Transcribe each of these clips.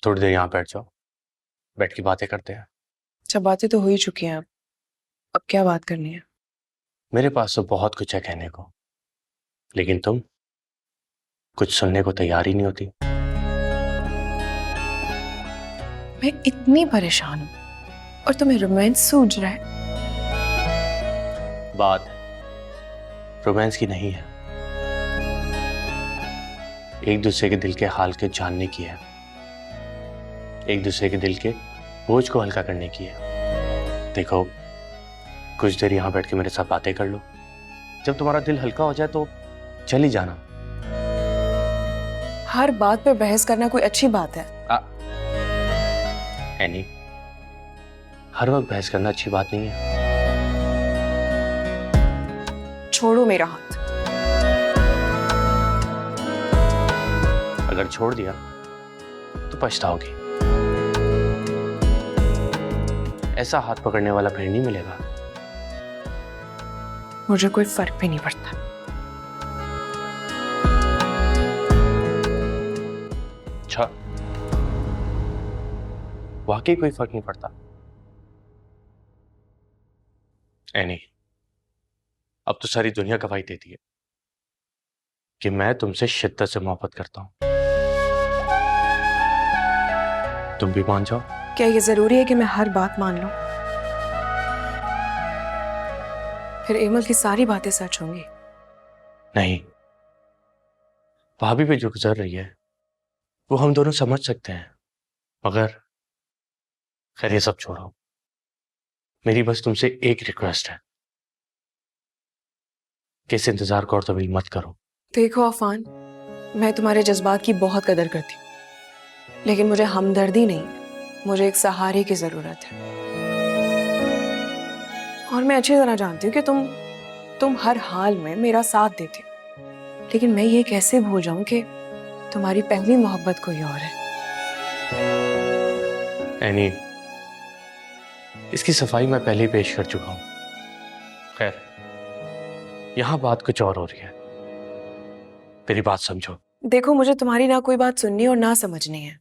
थोड़ी देर यहाँ बैठ जाओ, बैठ के बातें करते हैं। सब बातें तो हो ही चुकी हैं। अब क्या बात करनी है? मेरे पास तो बहुत कुछ है कहने को, लेकिन तुम कुछ सुनने को तैयार ही नहीं होती। मैं इतनी परेशान हूँ और तुम्हें रोमांस सूझ रहा है। बात रोमांस की नहीं है, एक दूसरे के दिल के हाल के जानने की है, एक दूसरे के दिल के बोझ को हल्का करने की है। देखो, कुछ देर यहां बैठ के मेरे साथ बातें कर लो, जब तुम्हारा दिल हल्का हो जाए तो चली जाना। हर बात पे बहस करना कोई अच्छी बात है? एनी, हर वक्त बहस करना अच्छी बात नहीं है। छोड़ो मेरा हाथ। अगर छोड़ दिया तो पछताओगी। ऐसा हाथ पकड़ने वाला फिर नहीं मिलेगा। मुझे कोई फर्क भी नहीं पड़ता। अच्छा, वाकई कोई फर्क नहीं पड़ता? एनी, अब तो सारी दुनिया गवाही देती है कि मैं तुमसे शिद्दत से मोहब्बत करता हूं। तुम भी मान जाओ। क्या ये जरूरी है कि मैं हर बात मान लूं? फिर एमल की सारी बातें सच होंगी। नहीं, भाभी पे जो गुजर रही है वो हम दोनों समझ सकते हैं, मगर खैर ये सब छोड़ो। मेरी बस तुमसे एक रिक्वेस्ट है कि इस इंतजार को और तवील मत करो। देखो अफान, मैं तुम्हारे जज्बात की बहुत कदर करती हूँ, लेकिन मुझे हमदर्दी नहीं, मुझे एक सहारे की जरूरत है। और मैं अच्छी तरह जानती हूँ कि तुम हर हाल में मेरा साथ देते हो, लेकिन मैं ये कैसे भूल जाऊं कि तुम्हारी पहली मोहब्बत कोई और है। एनी, इसकी सफाई मैं पहले ही पेश कर चुका हूं। खैर, यहां बात कुछ और हो रही है, मेरी बात समझो। देखो, मुझे तुम्हारी ना कोई बात सुननी और ना समझनी है।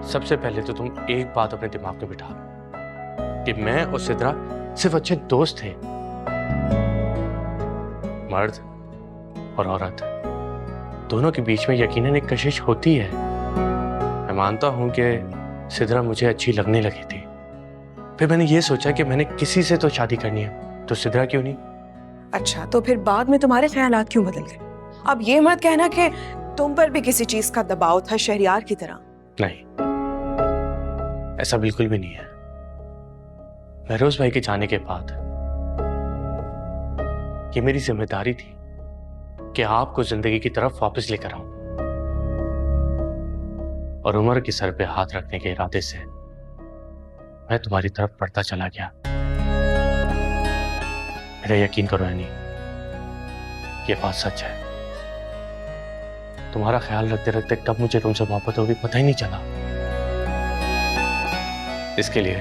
सबसे पहले तो तुम एक बात अपने दिमाग में बिठा लो कि मैं और सिद्रा सिर्फ अच्छे दोस्त थे। मर्द और औरत दोनों के बीच में यकीनन एक कशिश होती है। मैं मानता हूं कि सिद्रा मुझे अच्छी लगने लगी थी, फिर मैंने ये सोचा कि मैंने किसी से तो शादी करनी है, तो सिद्रा क्यों नहीं। अच्छा, तो फिर बाद में तुम्हारे ख्यालात क्यों बदल गए? अब ये मत कहना कि तुम पर भी किसी चीज का दबाव था शहरियार की तरह। नहीं, ऐसा बिल्कुल भी नहीं है। महरोज भाई के जाने के बाद ये मेरी जिम्मेदारी थी कि आपको जिंदगी की तरफ वापस लेकर आऊं, और उम्र के सर पे हाथ रखने के इरादे से मैं तुम्हारी तरफ बढ़ता चला गया। मेरा यकीन करो यानी, ये बात सच है। तुम्हारा ख्याल रखते रखते कब मुझे तुमसे मोहब्बत होगी पता ही नहीं चला। इसके लिए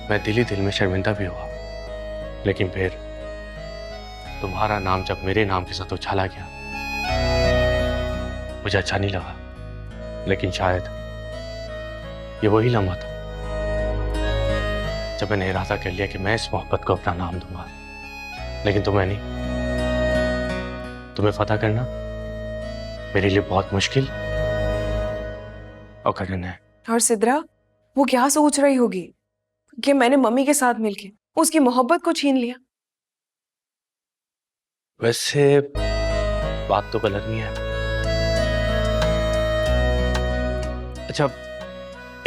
मैं दिल ही दिल में शर्मिंदा भी हुआ, लेकिन फिर तुम्हारा नाम जब मेरे नाम के साथ उछाला गया, मुझे अच्छा नहीं लगा। लेकिन शायद ये वही लम्हा था जब मैंने इरादा कर लिया कि मैं इस मोहब्बत को अपना नाम दूंगा। लेकिन तुम्हें नहीं, तुम्हें फतह करना मेरे लिए बहुत मुश्किल और कठिन है। और सिद्रा, वो क्या सोच रही होगी कि मैंने मम्मी के साथ मिलके उसकी मोहब्बत को छीन लिया? वैसे बात तो गलत नहीं है। अच्छा,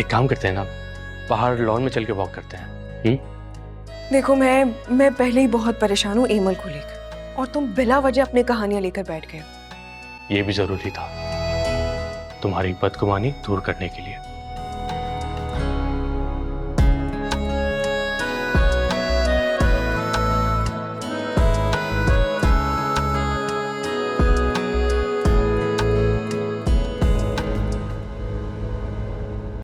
एक काम करते हैं ना, बाहर लॉन में चल के वॉक करते हैं। देखो, मैं पहले ही बहुत परेशान हूँ एमल को लेकर, और तुम बिला वजह अपनी कहानियां लेकर बैठ गए। ये भी जरूरी था तुम्हारी बदगुमानी दूर करने के लिए।